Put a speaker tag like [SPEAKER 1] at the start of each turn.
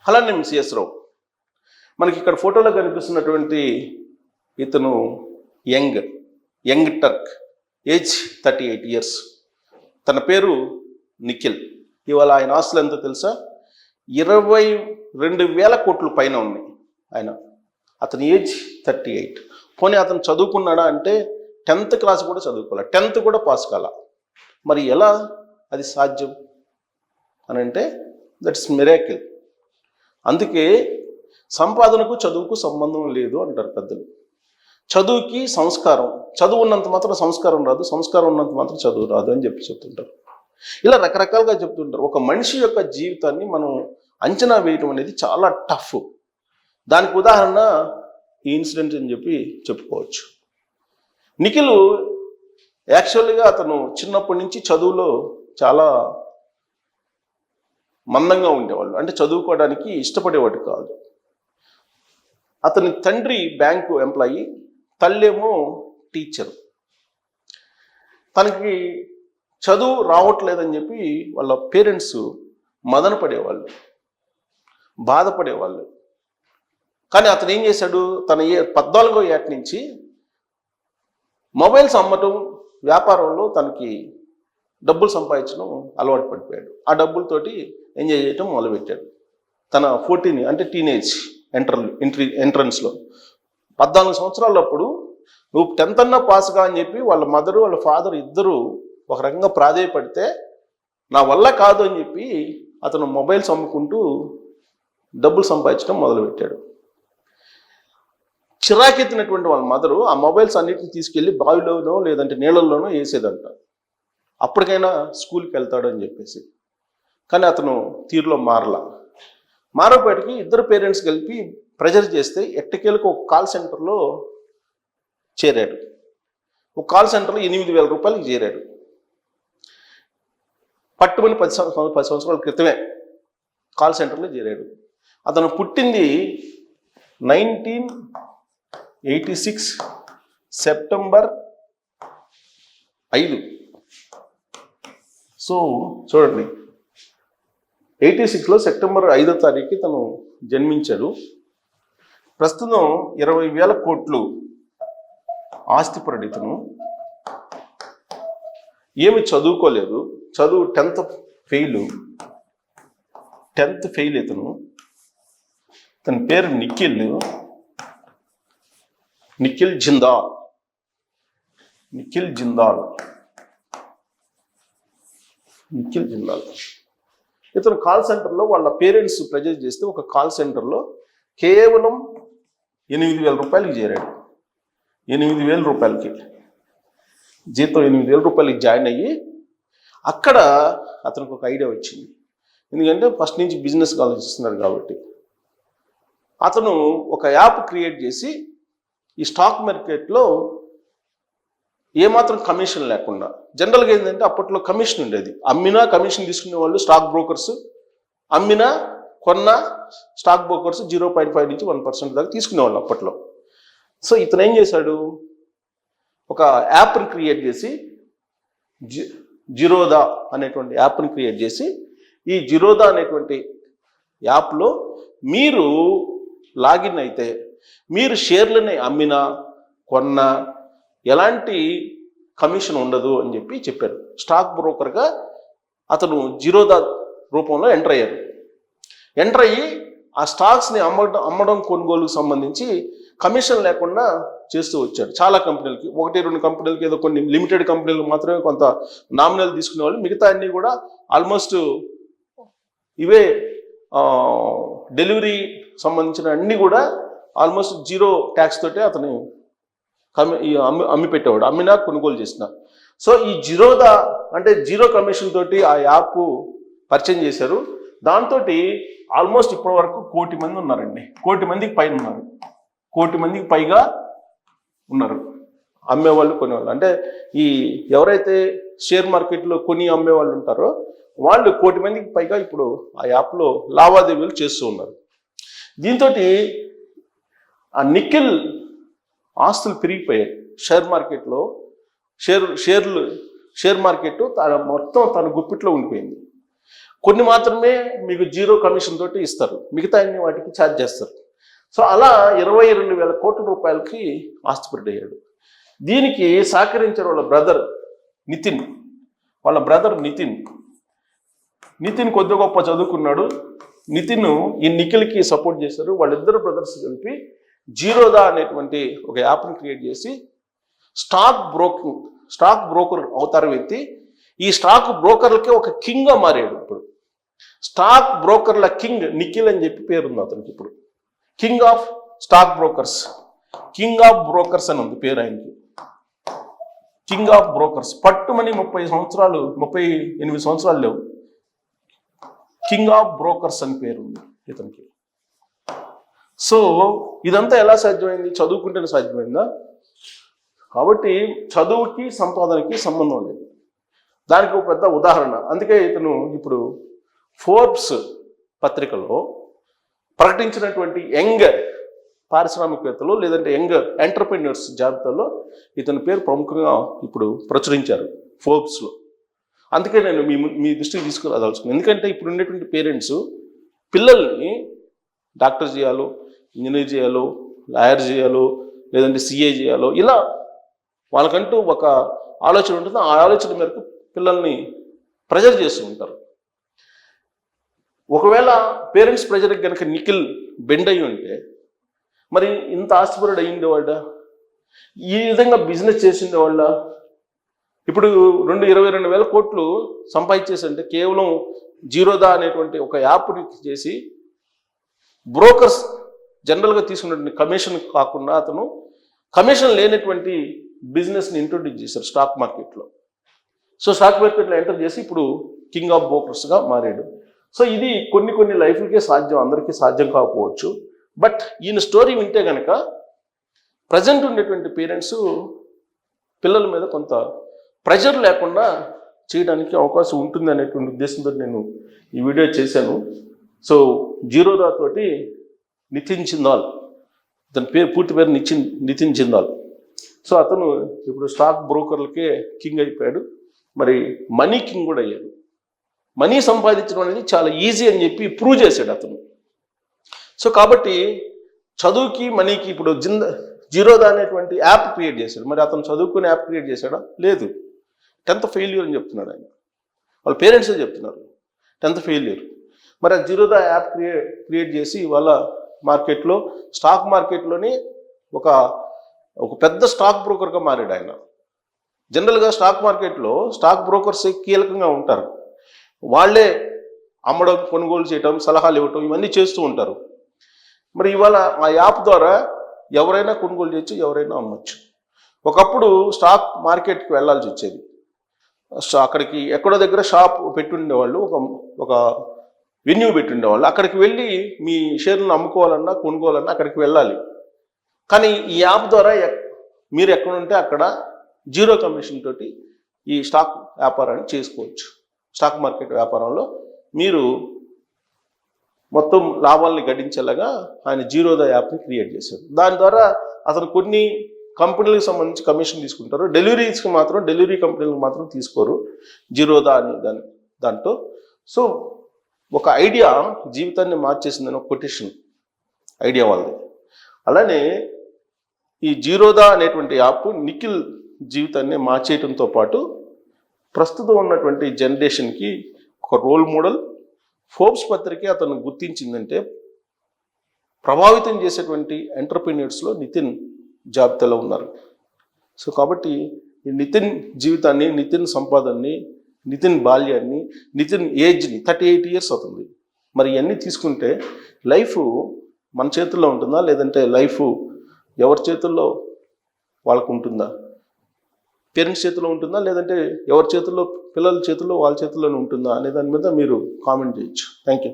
[SPEAKER 1] హలానేం CS రావు. మనకి ఇక్కడ ఫోటోలో కనిపిస్తున్నటువంటి ఇతను యంగ్ టర్క్, ఏజ్ 38 years. తన పేరు నిఖిల్. ఇవాళ ఆయన ఆస్తులు ఎంతో తెలుసా? 22,000 కోట్ల పైన ఉన్నాయి ఆయన. అతని ఏజ్ 38. పోనీ అతను చదువుకున్నాడా అంటే 10th క్లాస్ కూడా చదువుకోవాలి, 10th కూడా పాస్ కాల. మరి ఎలా అది సాధ్యం అని అంటే దట్స్ మిరాకిల్. అందుకే సంపాదనకు చదువుకు సంబంధం లేదు అంటారు పెద్దలు. చదువుకి సంస్కారం, చదువు ఉన్నంత మాత్రం సంస్కారం రాదు, సంస్కారం ఉన్నంత మాత్రం చదువు రాదు అని చెప్తుంటారు. ఇలా రకరకాలుగా చెప్తుంటారు. ఒక మనిషి యొక్క జీవితాన్ని మనం అంచనా వేయటం అనేది చాలా టఫ్. దానికి ఉదాహరణ ఈ ఇన్సిడెంట్ అని చెప్పుకోవచ్చు. నిఖిల్ యాక్చువల్గా అతను చిన్నప్పటి నుంచి చదువులో చాలా మందంగా ఉండేవాళ్ళు, అంటే చదువుకోవడానికి ఇష్టపడేవాడు కాదు. అతని తండ్రి బ్యాంకు ఎంప్లాయీ, తల్లేమో టీచర్. తనకి చదువు రావట్లేదని చెప్పి వాళ్ళ పేరెంట్స్ మదన పడేవాళ్ళు, బాధపడేవాళ్ళు. కానీ అతను ఏం చేశాడు, తన 14వ ఏట నుంచి మొబైల్స్ అమ్మటం వ్యాపారంలో తనకి డబ్బులు సంపాదించడం అలవాటు పడిపోయాడు. ఆ డబ్బులతోటి ఎంజాయ్ చేయటం మొదలుపెట్టాడు. తన 14 అంటే టీనేజ్ ఎంట్రన్స్లో 14 సంవత్సరాలప్పుడు నువ్వు 10th అన్నా పాస్ గా అని చెప్పి వాళ్ళ మదరు వాళ్ళ ఫాదర్ ఇద్దరు ఒక రకంగా ప్రాధేయపడితే నా వల్ల కాదు అని చెప్పి అతను మొబైల్స్ అమ్ముకుంటూ డబ్బులు సంపాదించడం మొదలుపెట్టాడు. చిరాకెత్తినటువంటి వాళ్ళ మదరు ఆ మొబైల్స్ అన్నిటిని తీసుకెళ్ళి బావిలోనో లేదంటే నీళ్ళల్లోనో వేసేదంట, అప్పటికైనా స్కూల్కి వెళ్తాడు అని చెప్పేసి. కానీ అతను తీరులో మారబోయేటికి ఇద్దరు పేరెంట్స్ కలిపి ప్రెజర్ చేస్తే ఎట్టకేలకు ఒక కాల్ సెంటర్లో చేరాడు. ఒక కాల్ సెంటర్లో 8,000 రూపాయలకి చేరాడు. పట్టుమని 10 సంవత్సరాల క్రితమే కాల్ సెంటర్లో చేరాడు. అతను పుట్టింది 1986 సెప్టెంబర్ 5. సో చూడండి, 86లో సెప్టెంబర్ 5వ తారీఖు తను జన్మించాడు. ప్రస్తుతం 20,000 కోట్లు ఆస్తిపరుడు ఇతను. ఏమి చదువుకోలేదు, చదువు 10th ఫెయిల్ ఇతను. తన పేరు నిఖిల్ జిందాల్. ఇతను కాల్ సెంటర్లో వాళ్ళ పేరెంట్స్ ప్రెజర్ చేస్తే ఒక కాల్ సెంటర్లో కేవలం 8,000 రూపాయలకి చేరాడు. 8,000 రూపాయలకి జీతం, 8,000 రూపాయలకి జాయిన్ అయ్యి అక్కడ అతనికి ఒక ఐడియా వచ్చింది. ఎందుకంటే ఫస్ట్ నుంచి బిజినెస్ ఆలోచిస్తున్నారు కాబట్టి అతను ఒక యాప్ క్రియేట్ చేసి ఈ స్టాక్ మార్కెట్లో ఏమాత్రం కమిషన్ లేకుండా, జనరల్గా ఏంటంటే అప్పట్లో కమిషన్ ఉండేది, అమ్మినా కమిషన్ తీసుకునే వాళ్ళు స్టాక్ బ్రోకర్స్, అమ్మినా కొన్న స్టాక్ బ్రోకర్స్ 0.5 నుంచి 1% దాకా తీసుకునేవాళ్ళు అప్పట్లో. సో ఇతను ఏం చేశాడు, ఒక యాప్ని క్రియేట్ చేసి జిరోదా అనేటువంటి యాప్ని క్రియేట్ చేసి ఈ జిరోదా అనేటువంటి యాప్లో మీరు లాగిన్ అయితే మీరు షేర్లని అమ్మినా కొన్నా ఎలాంటి కమిషన్ ఉండదు అని చెప్పారు. స్టాక్ బ్రోకర్గా అతను జిరోదా రూపంలో ఎంటర్ అయ్యి ఆ స్టాక్స్ని అమ్మడం కొనుగోలుకు సంబంధించి కమిషన్ లేకుండా చేస్తూ వచ్చాడు. చాలా కంపెనీలకి, 1-2 కంపెనీలకి, ఏదో కొన్ని లిమిటెడ్ కంపెనీలకు మాత్రమే కొంత నామినల్ తీసుకునేవాళ్ళు, మిగతా అన్నీ కూడా ఆల్మోస్ట్ ఇవే డెలివరీ సంబంధించిన అన్నీ కూడా ఆల్మోస్ట్ 0 ట్యాక్స్ తోటే అతను అమ్మి పెట్టేవాడు, అమ్మినా కొనుగోలు చేసిన. సో ఈ జిరోదా అంటే 0 కమిషన్ తోటి ఆ యాప్ పరిచయం చేశారు. దాంతో ఆల్మోస్ట్ ఇప్పటి వరకు 1 కోటి మంది ఉన్నారండి. 1 కోటి మందికి పైన ఉన్నారు, 1 కోటి మందికి పైగా ఉన్నారు అమ్మేవాళ్ళు కొనేవాళ్ళు. అంటే ఈ ఎవరైతే షేర్ మార్కెట్లో కొని అమ్మేవాళ్ళు ఉంటారో వాళ్ళు 1 కోటి మందికి పైగా ఇప్పుడు ఆ యాప్లో లావాదేవీలు చేస్తూ ఉన్నారు. దీంతో ఆ నిఖిల్ ఆస్తులు పెరిగిపోయాయి. షేర్ మార్కెట్లో షేర్ మార్కెట్ మొత్తం తన గుప్పిట్లో ఉండిపోయింది. కొన్ని మాత్రమే మీకు 0 కమిషన్ తోటి ఇస్తారు, మిగతా అన్ని వాటికి ఛార్జ్ చేస్తారు. సో అలా 22,000 కోట్ల రూపాయలకి ఆస్తిపరుడయ్యాడు. దీనికి సహకరించారు వాళ్ళ బ్రదర్ నితిన్. నితిన్ కొద్ది గొప్ప చదువుకున్నాడు. నితిన్ ఈ నిఖిల్కి సపోర్ట్ చేశారు. వాళ్ళిద్దరు బ్రదర్స్ కలిపి జీరోదా అనేటువంటి ఒక యాప్ని క్రియేట్ చేసి స్టాక్ బ్రోకర్ అవతారం ఎత్తి ఈ స్టాక్ బ్రోకర్లకే ఒక కింగ్గా మారాడు. ఇప్పుడు స్టాక్ బ్రోకర్ల కింగ్ నిఖిల్ అని చెప్పి పేరుంది అతనికి. ఇప్పుడు king of stock brokers, king of brokers అని ఉంది పేరు ఆయనకి. కింగ్ ఆఫ్ బ్రోకర్స్ పట్టుమని 38 సంవత్సరాలు లేవు, కింగ్ ఆఫ్ బ్రోకర్స్ అని పేరు ఉంది ఇతనికి. సో ఇదంతా ఎలా సాధ్యమైంది? చదువుకుంటేనే సాధ్యమైందా? కాబట్టి చదువుకి సంపాదనకి సంబంధం లేదు. దానికి ఒక పెద్ద ఉదాహరణ. అందుకే ఇతను ఇప్పుడు ఫోర్బ్స్ పత్రికలో ప్రకటించినటువంటి యంగ్ పారిశ్రామికవేత్తలు లేదంటే యంగ్ ఎంటర్ప్రెన్యూర్స్ జాబితాలో ఇతని పేరు ప్రముఖంగా ఇప్పుడు ప్రచురించారు ఫోర్బ్స్లో. అందుకే నేను మీ దృష్టికి తీసుకురాదలుచుకున్నాను. ఎందుకంటే ఇప్పుడు ఉండేటువంటి పేరెంట్స్ పిల్లల్ని డాక్టర్ చేయాలో, ఇంజనీర్ చేయాలో, లాయర్ చేయాలో, లేదంటే సిఏ చేయాలో, ఇలా వాళ్ళకంటూ ఒక ఆలోచన ఉంటుంది. ఆ ఆలోచన మేరకు పిల్లల్ని ప్రెజర్ చేస్తూ ఉంటారు. ఒకవేళ పేరెంట్స్ ప్రెజర్కి కనుక నిఖిల్ బెండ్ అయ్యి ఉంటే మరి ఇంత ఆస్తిపరుడు అయ్యిండేవాళ్ళ, ఈ విధంగా బిజినెస్ చేసిండేవాళ్ళ. ఇప్పుడు 22,000 కోట్లు సంపాదించేసంటే కేవలం జీరోదా అనేటువంటి ఒక యాప్ని చేసి బ్రోకర్స్ జనరల్గా తీసుకున్నటువంటి కమిషన్ కాకుండా అతను కమిషన్ లేనటువంటి బిజినెస్ని ఇంట్రొడ్యూస్ చేశారు స్టాక్ మార్కెట్లో. సో స్టాక్ మార్కెట్లో ఎంటర్ చేసి ఇప్పుడు కింగ్ ఆఫ్ బ్రోకర్స్గా మారాడు. సో ఇది కొన్ని లైఫ్లకే సాధ్యం, అందరికీ సాధ్యం కాకపోవచ్చు. బట్ ఈయన స్టోరీ వింటే కనుక ప్రజెంట్ ఉండేటువంటి పేరెంట్స్ పిల్లల మీద కొంత ప్రెషర్ లేకుండా చేయడానికి అవకాశం ఉంటుంది అనేటువంటి ఉద్దేశంతో నేను ఈ వీడియో చేశాను. సో జీరోదా తోటి నితిన్ జిందాల్, అతని పూర్తి పేరు నితిన్ జిందాల్. సో అతను ఇప్పుడు స్టాక్ బ్రోకర్లకే కింగ్ అయిపోయాడు. మరి మనీ కింగ్ కూడా అయ్యాడు. మనీ సంపాదించడం అనేది చాలా ఈజీ అని చెప్పి ప్రూవ్ చేశాడు అతను. సో కాబట్టి చదువుకి మనీకి ఇప్పుడు జీరోదా అనేటువంటి యాప్ క్రియేట్ చేశాడు. మరి అతను చదువుకునే యాప్ క్రియేట్ చేశాడా? లేదు. 10th ఫెయిల్యూర్ అని చెప్తున్నాడు ఆయన. వాళ్ళ పేరెంట్సే చెప్తున్నారు 10th ఫెయిల్యూర్. మరి ఆ జీరోదా యాప్ క్రియేట్ చేసి ఇవాళ మార్కెట్లో, స్టాక్ మార్కెట్లోని ఒక పెద్ద స్టాక్ బ్రోకర్గా మారాడు ఆయన. జనరల్గా స్టాక్ మార్కెట్లో స్టాక్ బ్రోకర్స్ కీలకంగా ఉంటారు. వాళ్ళే అమ్మడం, కొనుగోలు చేయటం, సలహాలు ఇవ్వటం, ఇవన్నీ చేస్తూ ఉంటారు. మరి ఇవాళ ఆ యాప్ ద్వారా ఎవరైనా కొనుగోలు చేయొచ్చు, ఎవరైనా అమ్మచ్చు. ఒకప్పుడు స్టాక్ మార్కెట్కి వెళ్ళాల్సి వచ్చేది. అక్కడికి ఎక్కడో దగ్గర షాప్ పెట్టుండేవాళ్ళు, ఒక వెన్యూ పెట్టుండేవాళ్ళు. అక్కడికి వెళ్ళి మీ షేర్లను అమ్ముకోవాలన్నా కొనుక్కోవాలన్నా అక్కడికి వెళ్ళాలి. కానీ ఈ యాప్ ద్వారా మీరు ఎక్కడుంటే అక్కడ 0 కమిషన్ తోటి ఈ స్టాక్ వ్యాపారాన్ని చేసుకోవచ్చు. స్టాక్ మార్కెట్ వ్యాపారంలో మీరు మొత్తం లాభాలని గడించేలాగా ఆయన జీరోదా యాప్ని క్రియేట్ చేశారు. దాని ద్వారా అతను కొన్ని కంపెనీలకు సంబంధించి కమిషన్ తీసుకుంటారు. డెలివరీ కంపెనీలకు మాత్రం తీసుకోరు జీరోదా అని దాంట్లో. సో ఒక ఐడియా జీవితాన్ని మార్చేసిందని ఒక కొటేషన్ ఐడియా వాళ్ళది. అలానే ఈ జీరోదా అనేటువంటి యాప్ నిఖిల్ జీవితాన్ని మార్చేయడంతో పాటు ప్రస్తుతం ఉన్నటువంటి జనరేషన్కి ఒక రోల్ మోడల్. ఫోర్బ్స్ పత్రిక అతను గుర్తించిందంటే ప్రభావితం చేసేటువంటి ఎంటర్ప్రెన్యూర్స్లో నితిన్ జాబితాలో ఉన్నారు. సో కాబట్టి ఈ నితిన్ జీవితాన్ని, నితిన్ సంపాదనని, నితిన్ బాల్యాన్ని, నితిన్ ఏజ్ని 38 ఇయర్స్ అవుతుంది. మరి ఇవన్నీ తీసుకుంటే లైఫ్ మన చేతుల్లో ఉంటుందా, లేదంటే లైఫ్ ఎవరి చేతుల్లో వాళ్ళకు ఉంటుందా? పేరెంట్స్ చేతిలో ఉంటుందా, లేదంటే ఎవరి చేతుల్లో, పిల్లల చేతుల్లో, వాళ్ళ చేతుల్లోనే ఉంటుందా అనే దాని మీద మీరు కామెంట్ చేయొచ్చు. Thank you.